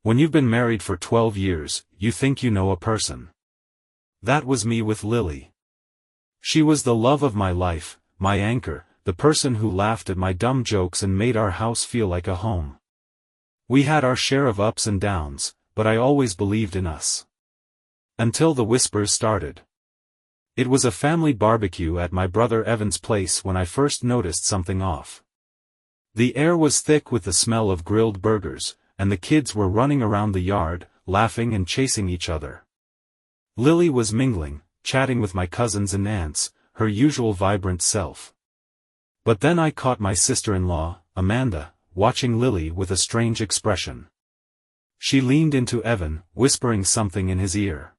When you've been married for 12 years, you think you know a person. That was me with Lily. She was the love of my life, my anchor, the person who laughed at my dumb jokes and made our house feel like a home. We had our share of ups and downs, but I always believed in us. Until the whispers started. It was a family barbecue at my brother Evan's place when I first noticed something off. The air was thick with the smell of grilled burgers, and the kids were running around the yard, laughing and chasing each other. Lily was mingling, chatting with my cousins and aunts, her usual vibrant self. But then I caught my sister-in-law, Amanda, watching Lily with a strange expression. She leaned into Evan, whispering something in his ear.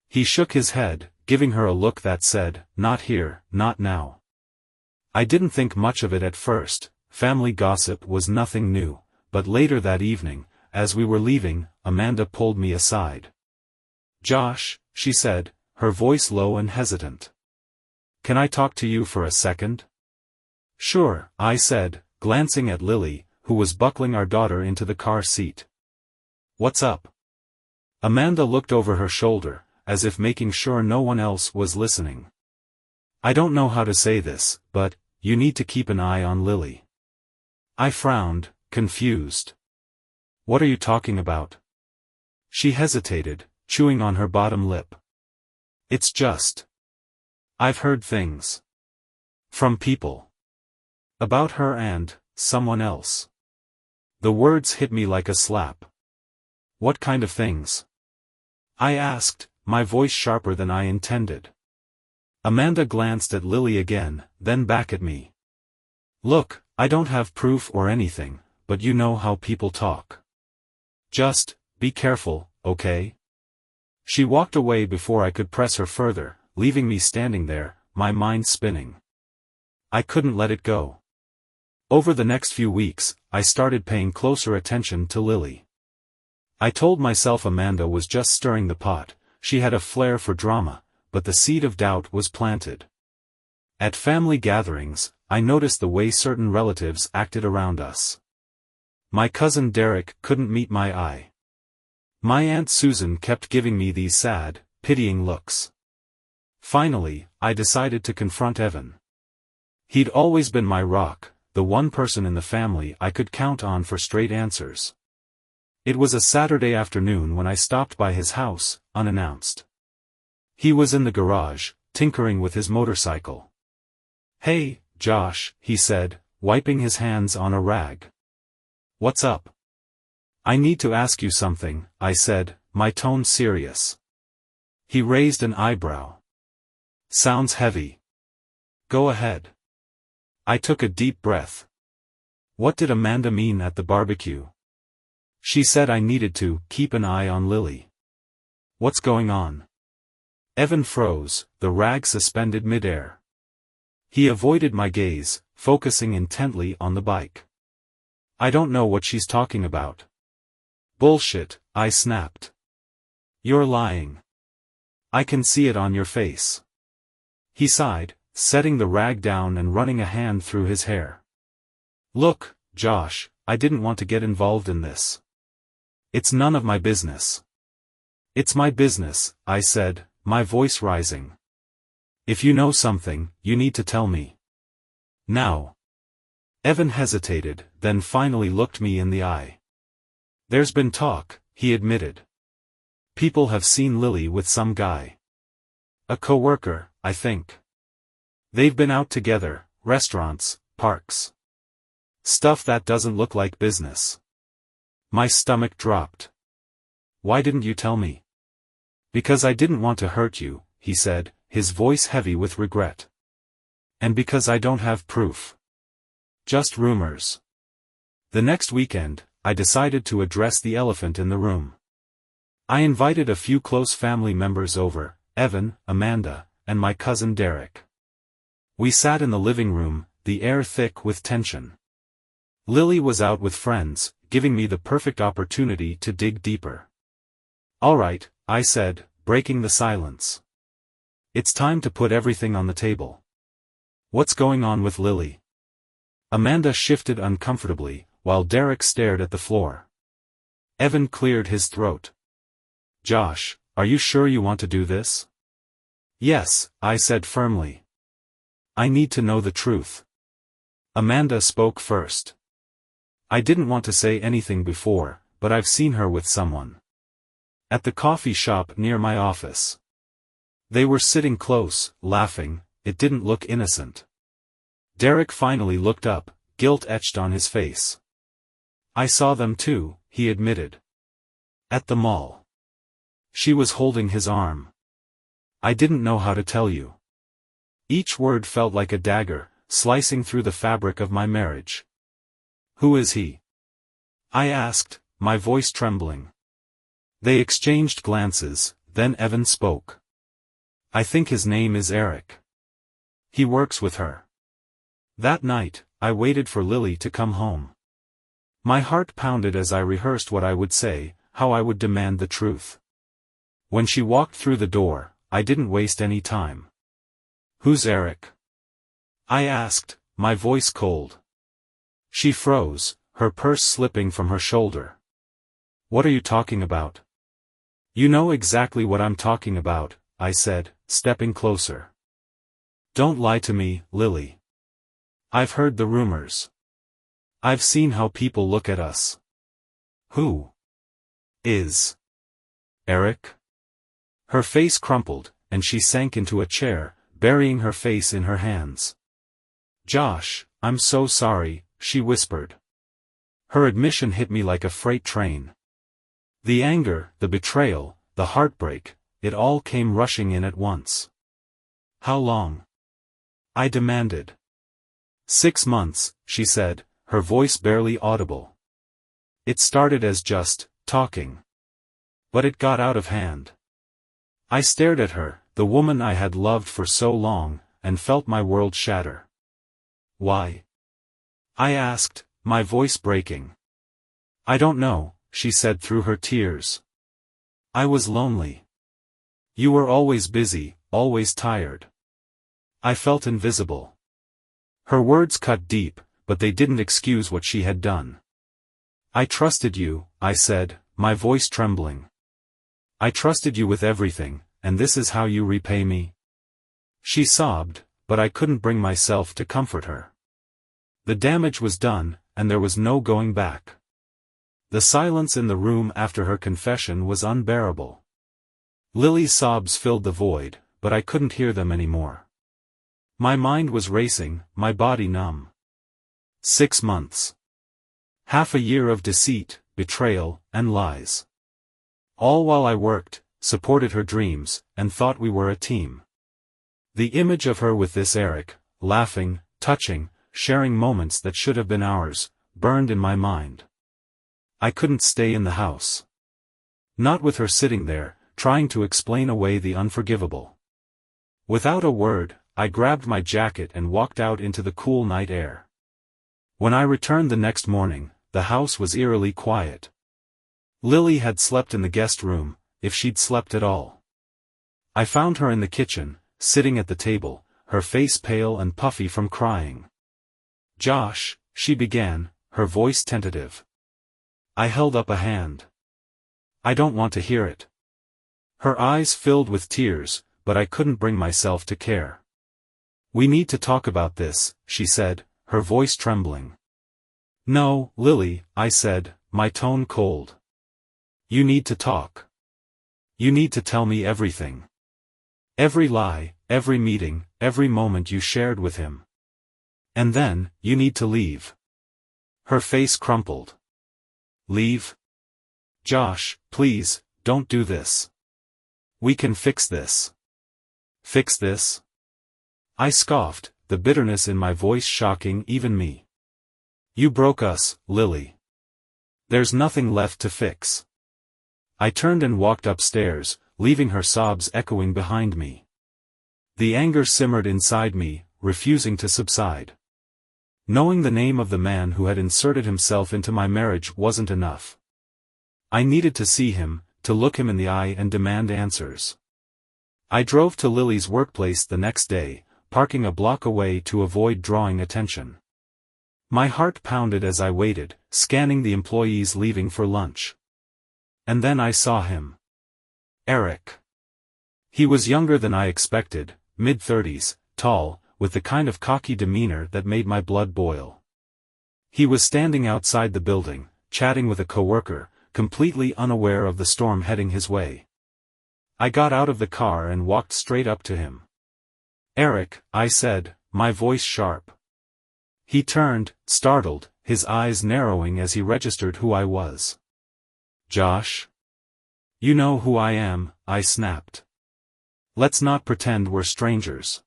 He shook his head, giving her a look that said, "Not here, not now." I didn't think much of it at first, family gossip was nothing new, but later that evening, as we were leaving, Amanda pulled me aside. "Josh," she said, her voice low and hesitant. "Can I talk to you for a second?" "Sure," I said, glancing at Lily, who was buckling our daughter into the car seat. "What's up?" Amanda looked over her shoulder, as if making sure no one else was listening. "I don't know how to say this, but, you need to keep an eye on Lily." I frowned, confused. "What are you talking about?" She hesitated, chewing on her bottom lip. "It's just. I've heard things. From people. About her and someone else." The words hit me like a slap. "What kind of things?" I asked, my voice sharper than I intended. Amanda glanced at Lily again, then back at me. "Look, I don't have proof or anything, but you know how people talk. Just, be careful, okay?" She walked away before I could press her further, leaving me standing there, my mind spinning. I couldn't let it go. Over the next few weeks, I started paying closer attention to Lily. I told myself Amanda was just stirring the pot, she had a flair for drama, but the seed of doubt was planted. At family gatherings, I noticed the way certain relatives acted around us. My cousin Derek couldn't meet my eye. My Aunt Susan kept giving me these sad, pitying looks. Finally, I decided to confront Evan. He'd always been my rock, the one person in the family I could count on for straight answers. It was a Saturday afternoon when I stopped by his house, unannounced. He was in the garage, tinkering with his motorcycle. "Hey, Josh," he said, wiping his hands on a rag. "What's up?" "I need to ask you something," I said, my tone serious. He raised an eyebrow. "Sounds heavy. Go ahead." I took a deep breath. What did Amanda mean at the barbecue? She said I needed to keep an eye on Lily. What's going on? Evan froze, the rag suspended midair. He avoided my gaze, focusing intently on the bike. "I don't know what she's talking about." "Bullshit," I snapped. "You're lying. I can see it on your face." He sighed, setting the rag down and running a hand through his hair. "Look, Josh, I didn't want to get involved in this. It's none of my business." "It's my business," I said, my voice rising. "If you know something, you need to tell me. Now." Evan hesitated, then finally looked me in the eye. "There's been talk," he admitted. "People have seen Lily with some guy. A coworker, I think. They've been out together, restaurants, parks. Stuff that doesn't look like business." My stomach dropped. "Why didn't you tell me?" "Because I didn't want to hurt you," he said, his voice heavy with regret. "And because I don't have proof. Just rumors." The next weekend, I decided to address the elephant in the room. I invited a few close family members over, Evan, Amanda, and my cousin Derek. We sat in the living room, the air thick with tension. Lily was out with friends, giving me the perfect opportunity to dig deeper. "All right," I said, breaking the silence. "It's time to put everything on the table. What's going on with Lily?" Amanda shifted uncomfortably, while Derek stared at the floor. Evan cleared his throat. "Josh, are you sure you want to do this?" "Yes," I said firmly. "I need to know the truth." Amanda spoke first. "I didn't want to say anything before, but I've seen her with someone. At the coffee shop near my office. They were sitting close, laughing. It didn't look innocent." Derek finally looked up, guilt etched on his face. "I saw them too," he admitted. "At the mall." She was holding his arm. "I didn't know how to tell you." Each word felt like a dagger, slicing through the fabric of my marriage. "Who is he?" I asked, my voice trembling. They exchanged glances, then Evan spoke. "I think his name is Eric. He works with her." That night, I waited for Lily to come home. My heart pounded as I rehearsed what I would say, how I would demand the truth. When she walked through the door, I didn't waste any time. "Who's Eric?" I asked, my voice cold. She froze, her purse slipping from her shoulder. "What are you talking about?" "You know exactly what I'm talking about," I said, stepping closer. "Don't lie to me, Lily. I've heard the rumors. I've seen how people look at us." "Who is Eric?" Her face crumpled, and she sank into a chair, burying her face in her hands. "Josh, I'm so sorry," she whispered. Her admission hit me like a freight train. The anger, the betrayal, the heartbreak, it all came rushing in at once. "How long?" I demanded. 6 months, she said, her voice barely audible. "It started as just talking. But it got out of hand." I stared at her, the woman I had loved for so long, and felt my world shatter. "Why?" I asked, my voice breaking. "I don't know," she said through her tears. "I was lonely. You were always busy, always tired. I felt invisible." Her words cut deep, but they didn't excuse what she had done. "I trusted you," I said, my voice trembling. "I trusted you with everything, and this is how you repay me?" She sobbed, but I couldn't bring myself to comfort her. The damage was done, and there was no going back. The silence in the room after her confession was unbearable. Lily's sobs filled the void, but I couldn't hear them anymore. My mind was racing, my body numb. 6 months. Half a year of deceit, betrayal, and lies. All while I worked, supported her dreams, and thought we were a team. The image of her with this Eric, laughing, touching, sharing moments that should have been ours, burned in my mind. I couldn't stay in the house. Not with her sitting there, trying to explain away the unforgivable. Without a word, I grabbed my jacket and walked out into the cool night air. When I returned the next morning, the house was eerily quiet. Lily had slept in the guest room, if she'd slept at all. I found her in the kitchen, sitting at the table, her face pale and puffy from crying. "Josh," she began, her voice tentative. I held up a hand. "I don't want to hear it." Her eyes filled with tears, but I couldn't bring myself to care. "We need to talk about this," she said, her voice trembling. "No, Lily," I said, my tone cold. "You need to talk. You need to tell me everything. Every lie, every meeting, every moment you shared with him. And then, you need to leave." Her face crumpled. "Leave? Josh, please, don't do this. We can fix this." "Fix this?" I scoffed, the bitterness in my voice shocking even me. "You broke us, Lily. There's nothing left to fix." I turned and walked upstairs, leaving her sobs echoing behind me. The anger simmered inside me, refusing to subside. Knowing the name of the man who had inserted himself into my marriage wasn't enough. I needed to see him, to look him in the eye and demand answers. I drove to Lily's workplace the next day, parking a block away to avoid drawing attention. My heart pounded as I waited, scanning the employees leaving for lunch. And then I saw him. Eric. He was younger than I expected, mid-30s, tall, with the kind of cocky demeanor that made my blood boil. He was standing outside the building, chatting with a coworker, completely unaware of the storm heading his way. I got out of the car and walked straight up to him. "Eric," I said, my voice sharp. He turned, startled, his eyes narrowing as he registered who I was. "Josh? You know who I am," I snapped. "Let's not pretend we're strangers."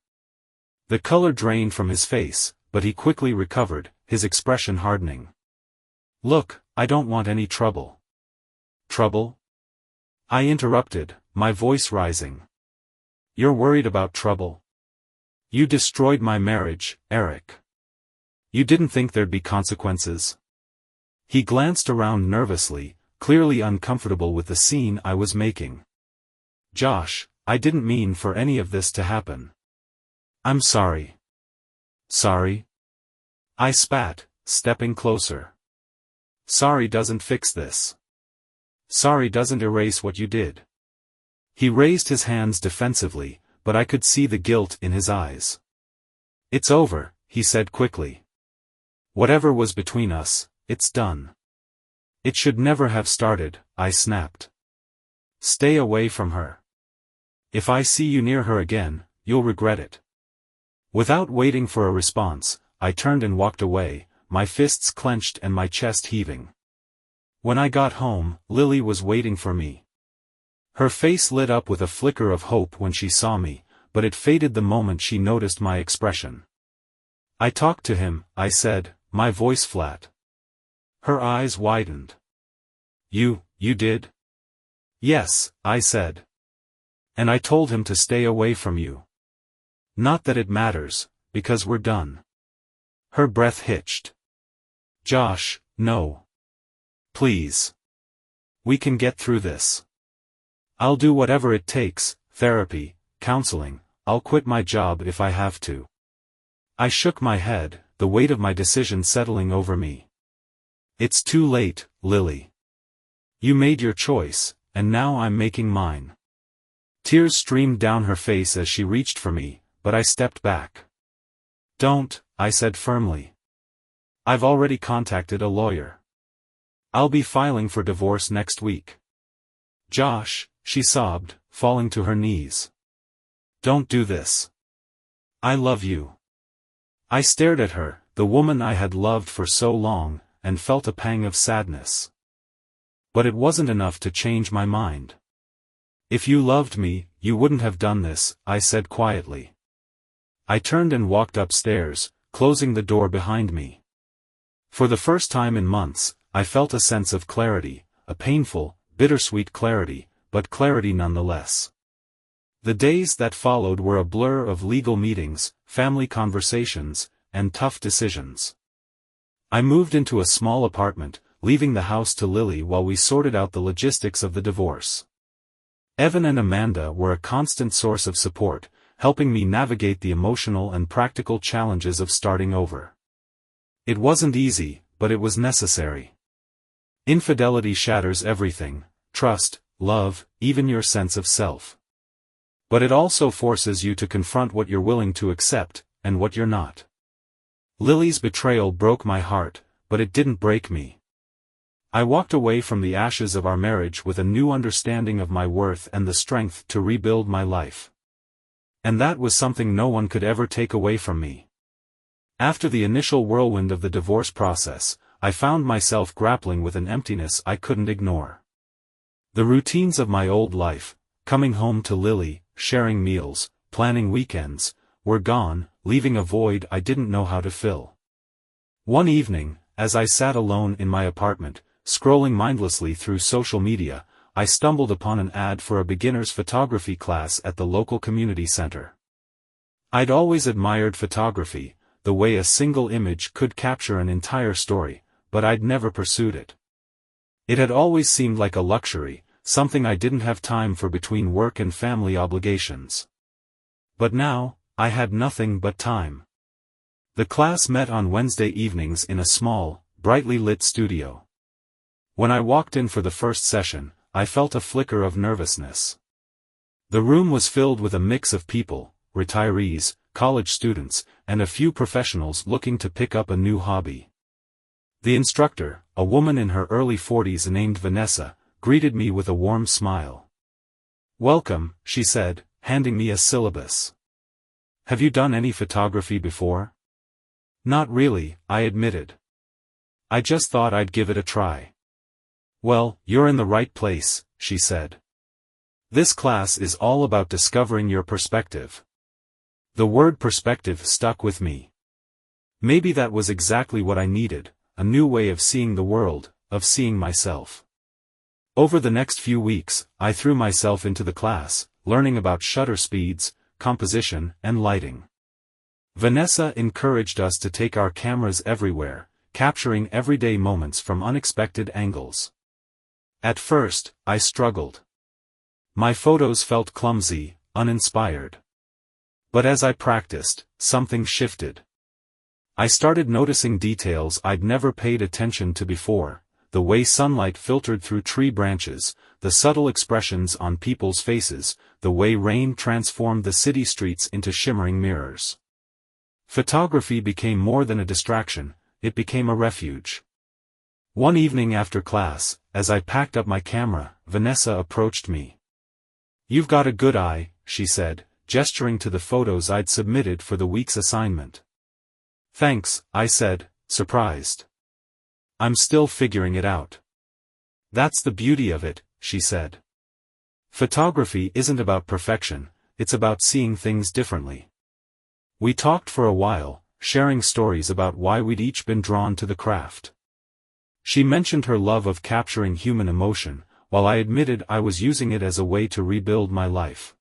The color drained from his face, but he quickly recovered, his expression hardening. "Look, I don't want any trouble." "Trouble?" I interrupted, my voice rising. "You're worried about trouble? You destroyed my marriage, Eric. You didn't think there'd be consequences?" He glanced around nervously, clearly uncomfortable with the scene I was making. "Josh, I didn't mean for any of this to happen. I'm sorry." "Sorry?" I spat, stepping closer. "Sorry doesn't fix this. Sorry doesn't erase what you did." He raised his hands defensively, but I could see the guilt in his eyes. "It's over," he said quickly. "Whatever was between us, it's done." "It should never have started," I snapped. "Stay away from her. If I see you near her again, you'll regret it." Without waiting for a response, I turned and walked away, my fists clenched and my chest heaving. When I got home, Lily was waiting for me. Her face lit up with a flicker of hope when she saw me, but it faded the moment she noticed my expression. "I talked to him," I said, my voice flat. Her eyes widened. You did?" "Yes," I said. "And I told him to stay away from you. Not that it matters, because we're done." Her breath hitched. "Josh, no. Please. We can get through this. I'll do whatever it takes, therapy, counseling, I'll quit my job if I have to." I shook my head, the weight of my decision settling over me. "It's too late, Lily. You made your choice, and now I'm making mine." Tears streamed down her face as she reached for me, but I stepped back. "Don't," I said firmly. "I've already contacted a lawyer. I'll be filing for divorce next week." "Josh," she sobbed, falling to her knees. "Don't do this. I love you." I stared at her, the woman I had loved for so long, and felt a pang of sadness. But it wasn't enough to change my mind. "If you loved me, you wouldn't have done this," I said quietly. I turned and walked upstairs, closing the door behind me. For the first time in months, I felt a sense of clarity, a painful, bittersweet clarity, but clarity nonetheless. The days that followed were a blur of legal meetings, family conversations, and tough decisions. I moved into a small apartment, leaving the house to Lily while we sorted out the logistics of the divorce. Evan and Amanda were a constant source of support, helping me navigate the emotional and practical challenges of starting over. It wasn't easy, but it was necessary. Infidelity shatters everything: trust, love, even your sense of self. But it also forces you to confront what you're willing to accept, and what you're not. Lily's betrayal broke my heart, but it didn't break me. I walked away from the ashes of our marriage with a new understanding of my worth and the strength to rebuild my life. And that was something no one could ever take away from me. After the initial whirlwind of the divorce process, I found myself grappling with an emptiness I couldn't ignore. The routines of my old life, coming home to Lily, sharing meals, planning weekends, were gone, leaving a void I didn't know how to fill. One evening, as I sat alone in my apartment, scrolling mindlessly through social media, I stumbled upon an ad for a beginner's photography class at the local community center. I'd always admired photography, the way a single image could capture an entire story, but I'd never pursued it. It had always seemed like a luxury, something I didn't have time for between work and family obligations. But now, I had nothing but time. The class met on Wednesday evenings in a small, brightly lit studio. When I walked in for the first session, I felt a flicker of nervousness. The room was filled with a mix of people, retirees, college students, and a few professionals looking to pick up a new hobby. The instructor, a woman in her early 40s named Vanessa, greeted me with a warm smile. "Welcome," she said, handing me a syllabus. "Have you done any photography before?" "Not really," I admitted. "I just thought I'd give it a try." "Well, you're in the right place," she said. "This class is all about discovering your perspective." The word perspective stuck with me. Maybe that was exactly what I needed, a new way of seeing the world, of seeing myself. Over the next few weeks, I threw myself into the class, learning about shutter speeds, composition, and lighting. Vanessa encouraged us to take our cameras everywhere, capturing everyday moments from unexpected angles. At first, I struggled. My photos felt clumsy, uninspired. But as I practiced, something shifted. I started noticing details I'd never paid attention to before, the way sunlight filtered through tree branches, the subtle expressions on people's faces, the way rain transformed the city streets into shimmering mirrors. Photography became more than a distraction, it became a refuge. One evening after class, as I packed up my camera, Vanessa approached me. "You've got a good eye," she said, gesturing to the photos I'd submitted for the week's assignment. "Thanks," I said, surprised. "I'm still figuring it out." "That's the beauty of it," she said. "Photography isn't about perfection, it's about seeing things differently." We talked for a while, sharing stories about why we'd each been drawn to the craft. She mentioned her love of capturing human emotion, while I admitted I was using it as a way to rebuild my life.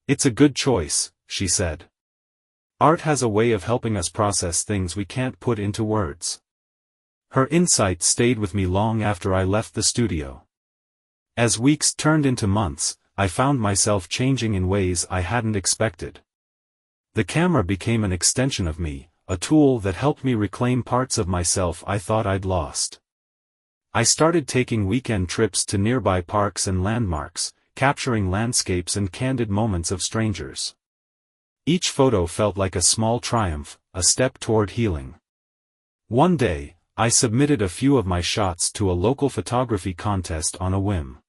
"It's a good choice," she said. "Art has a way of helping us process things we can't put into words." Her insight stayed with me long after I left the studio. As weeks turned into months, I found myself changing in ways I hadn't expected. The camera became an extension of me, a tool that helped me reclaim parts of myself I thought I'd lost. I started taking weekend trips to nearby parks and landmarks, capturing landscapes and candid moments of strangers. Each photo felt like a small triumph, a step toward healing. One day, I submitted a few of my shots to a local photography contest on a whim.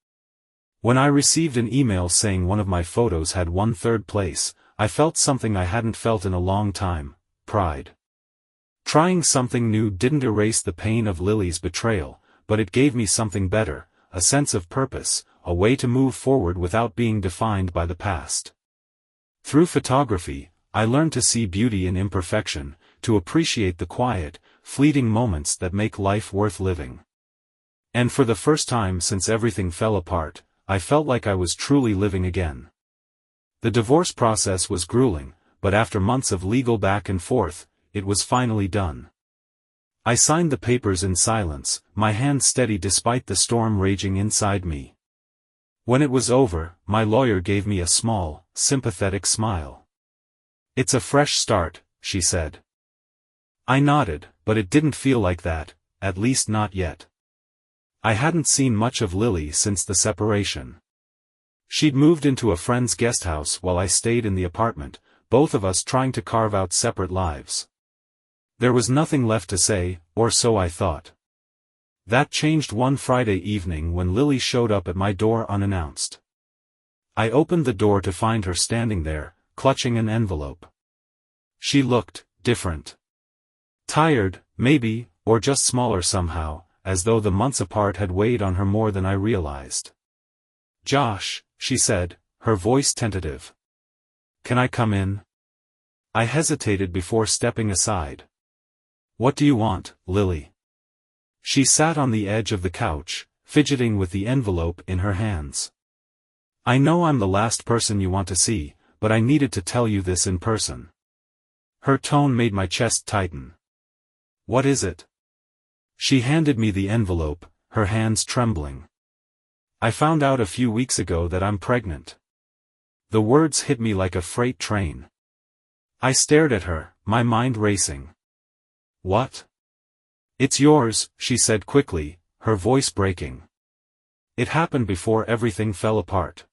When I received an email saying one of my photos had won third place, I felt something I hadn't felt in a long time: pride. Trying something new didn't erase the pain of Lily's betrayal, but it gave me something better, a sense of purpose, a way to move forward without being defined by the past. Through photography, I learned to see beauty in imperfection, to appreciate the quiet, fleeting moments that make life worth living. And for the first time since everything fell apart, I felt like I was truly living again. The divorce process was grueling, but after months of legal back and forth, it was finally done. I signed the papers in silence, my hand steady despite the storm raging inside me. When it was over, my lawyer gave me a small, sympathetic smile. "It's a fresh start," she said. I nodded, but it didn't feel like that, at least not yet. I hadn't seen much of Lily since the separation. She'd moved into a friend's guest house while I stayed in the apartment, both of us trying to carve out separate lives. There was nothing left to say, or so I thought. That changed one Friday evening when Lily showed up at my door unannounced. I opened the door to find her standing there, clutching an envelope. She looked different. Tired, maybe, or just smaller somehow, as though the months apart had weighed on her more than I realized. "Josh," she said, her voice tentative. "Can I come in?" I hesitated before stepping aside. "What do you want, Lily?" She sat on the edge of the couch, fidgeting with the envelope in her hands. "I know I'm the last person you want to see, but I needed to tell you this in person." Her tone made my chest tighten. "What is it?" She handed me the envelope, her hands trembling. "I found out a few weeks ago that I'm pregnant." The words hit me like a freight train. I stared at her, my mind racing. "What?" "It's yours," she said quickly, her voice breaking. It happened before everything fell apart.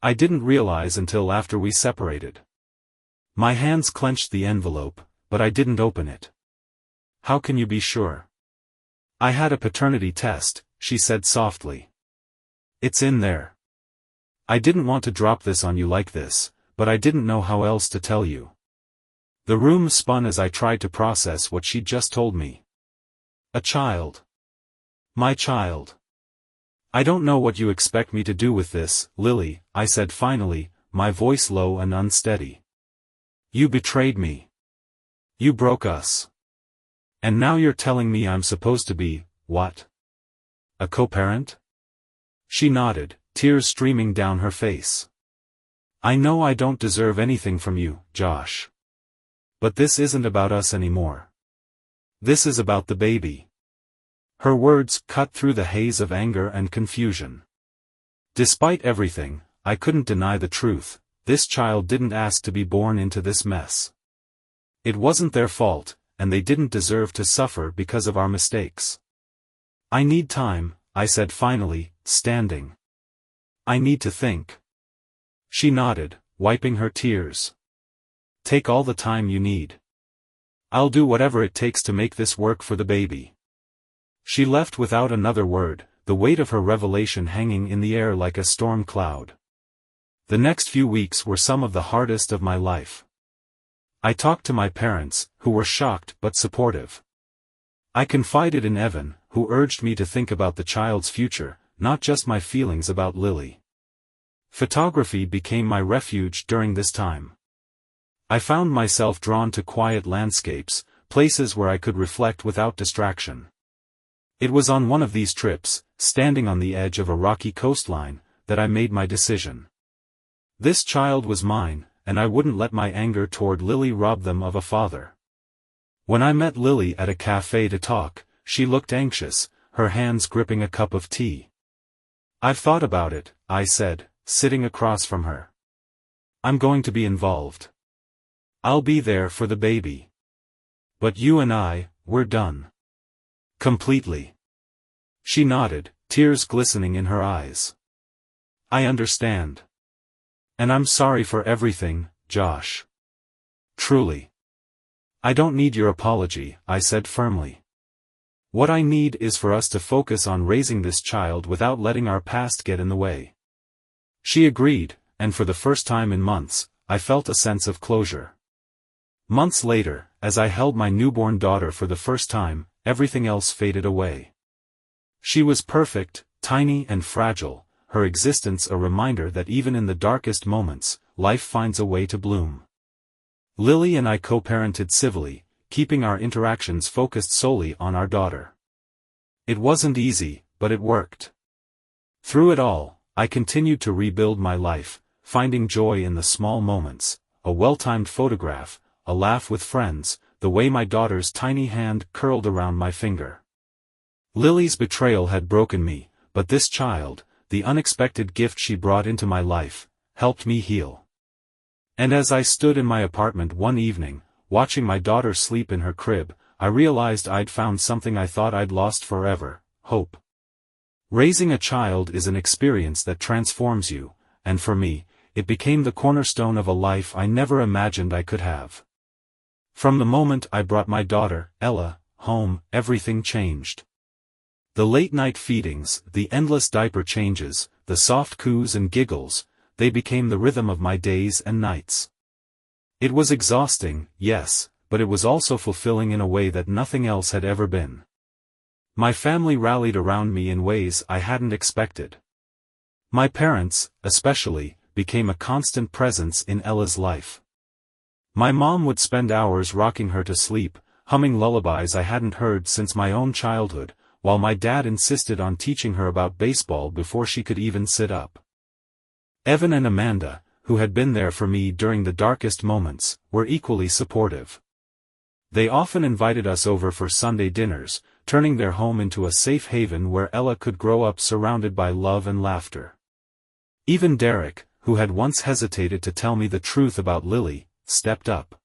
I didn't realize until after we separated. My hands clenched the envelope, but I didn't open it. How can you be sure? I had a paternity test, she said softly. It's in there. I didn't want to drop this on you like this, but I didn't know how else to tell you. The room spun as I tried to process what she'd just told me. A child. My child. I don't know what you expect me to do with this, Lily, I said finally, my voice low and unsteady. You betrayed me. You broke us. And now you're telling me I'm supposed to be, what? A co-parent? She nodded, tears streaming down her face. I know I don't deserve anything from you, Josh. But this isn't about us anymore. This is about the baby. Her words cut through the haze of anger and confusion. Despite everything, I couldn't deny the truth. This child didn't ask to be born into this mess. It wasn't their fault, and they didn't deserve to suffer because of our mistakes. I need time, I said finally, standing. I need to think. She nodded, wiping her tears. Take all the time you need. I'll do whatever it takes to make this work for the baby. She left without another word, the weight of her revelation hanging in the air like a storm cloud. The next few weeks were some of the hardest of my life. I talked to my parents, who were shocked but supportive. I confided in Evan, who urged me to think about the child's future, not just my feelings about Lily. Photography became my refuge during this time. I found myself drawn to quiet landscapes, places where I could reflect without distraction. It was on one of these trips, standing on the edge of a rocky coastline, that I made my decision. This child was mine, and I wouldn't let my anger toward Lily rob them of a father. When I met Lily at a cafe to talk, she looked anxious, her hands gripping a cup of tea. I've thought about it, I said, sitting across from her. I'm going to be involved. I'll be there for the baby. But you and we're done. Completely. She nodded, tears glistening in her eyes. I understand. And I'm sorry for everything, Josh. Truly. I don't need your apology, I said firmly. What I need is for us to focus on raising this child without letting our past get in the way. She agreed, and for the first time in months, I felt a sense of closure. Months later, as I held my newborn daughter for the first time, everything else faded away. She was perfect, tiny and fragile, her existence a reminder that even in the darkest moments, life finds a way to bloom. Lily and I co-parented civilly, keeping our interactions focused solely on our daughter. It wasn't easy, but it worked. Through it all, I continued to rebuild my life, finding joy in the small moments, a well-timed photograph, a laugh with friends, the way my daughter's tiny hand curled around my finger. Lily's betrayal had broken me, but this child, the unexpected gift she brought into my life, helped me heal. And as I stood in my apartment one evening, watching my daughter sleep in her crib, I realized I'd found something I thought I'd lost forever: hope. Raising a child is an experience that transforms you, and for me, it became the cornerstone of a life I never imagined I could have. From the moment I brought my daughter, Ella, home, everything changed. The late-night feedings, the endless diaper changes, the soft coos and giggles, they became the rhythm of my days and nights. It was exhausting, yes, but it was also fulfilling in a way that nothing else had ever been. My family rallied around me in ways I hadn't expected. My parents, especially, became a constant presence in Ella's life. My mom would spend hours rocking her to sleep, humming lullabies I hadn't heard since my own childhood, while my dad insisted on teaching her about baseball before she could even sit up. Evan and Amanda, who had been there for me during the darkest moments, were equally supportive. They often invited us over for Sunday dinners, turning their home into a safe haven where Ella could grow up surrounded by love and laughter. Even Derek, who had once hesitated to tell me the truth about Lily, stepped up.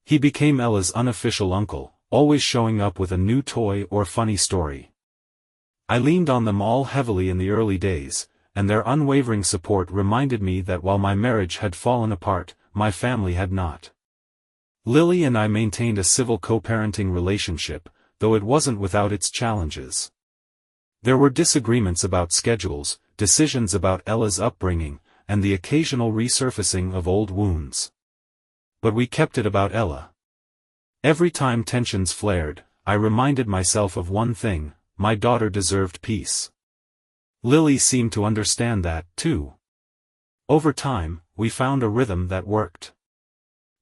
He became Ella's unofficial uncle, always showing up with a new toy or funny story. I leaned on them all heavily in the early days, and their unwavering support reminded me that while my marriage had fallen apart, my family had not. Lily and I maintained a civil co-parenting relationship, though it wasn't without its challenges. There were disagreements about schedules, decisions about Ella's upbringing, and the occasional resurfacing of old wounds. But we kept it about Ella. Every time tensions flared, I reminded myself of one thing: my daughter deserved peace. Lily seemed to understand that, too. Over time, we found a rhythm that worked.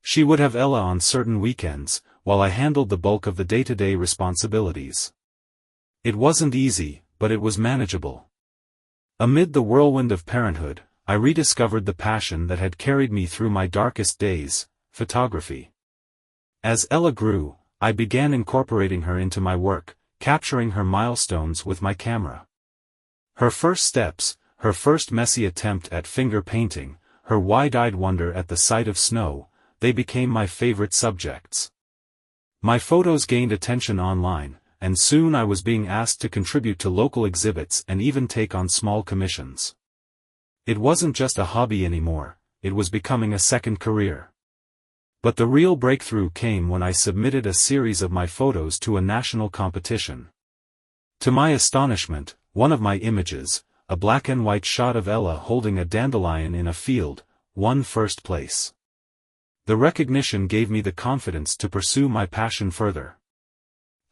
She would have Ella on certain weekends, while I handled the bulk of the day-to-day responsibilities. It wasn't easy, but it was manageable. Amid the whirlwind of parenthood, I rediscovered the passion that had carried me through my darkest days: photography. As Ella grew, I began incorporating her into my work, capturing her milestones with my camera. Her first steps, her first messy attempt at finger painting, her wide-eyed wonder at the sight of snow, they became my favorite subjects. My photos gained attention online, and soon I was being asked to contribute to local exhibits and even take on small commissions. It wasn't just a hobby anymore, it was becoming a second career. But the real breakthrough came when I submitted a series of my photos to a national competition. To my astonishment, one of my images, a black-and-white shot of Ella holding a dandelion in a field, won first place. The recognition gave me the confidence to pursue my passion further.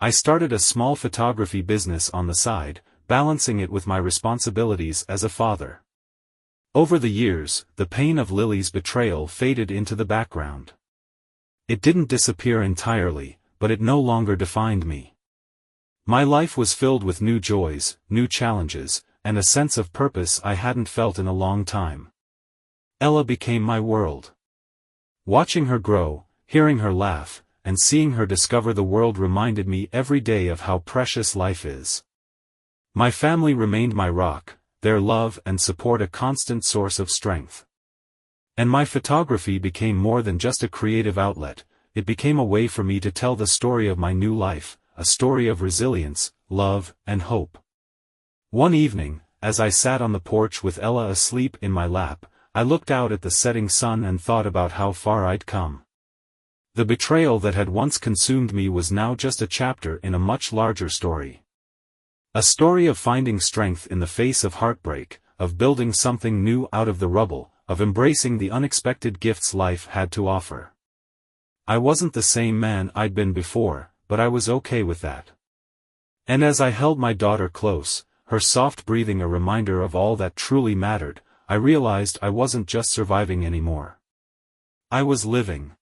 I started a small photography business on the side, balancing it with my responsibilities as a father. Over the years, the pain of Lily's betrayal faded into the background. It didn't disappear entirely, but it no longer defined me. My life was filled with new joys, new challenges, and a sense of purpose I hadn't felt in a long time. Ella became my world. Watching her grow, hearing her laugh, and seeing her discover the world reminded me every day of how precious life is. My family remained my rock, their love and support a constant source of strength. And my photography became more than just a creative outlet, it became a way for me to tell the story of my new life, a story of resilience, love, and hope. One evening, as I sat on the porch with Ella asleep in my lap, I looked out at the setting sun and thought about how far I'd come. The betrayal that had once consumed me was now just a chapter in a much larger story. A story of finding strength in the face of heartbreak, of building something new out of the rubble, of embracing the unexpected gifts life had to offer. I wasn't the same man I'd been before, but I was okay with that. And as I held my daughter close, her soft breathing a reminder of all that truly mattered, I realized I wasn't just surviving anymore. I was living.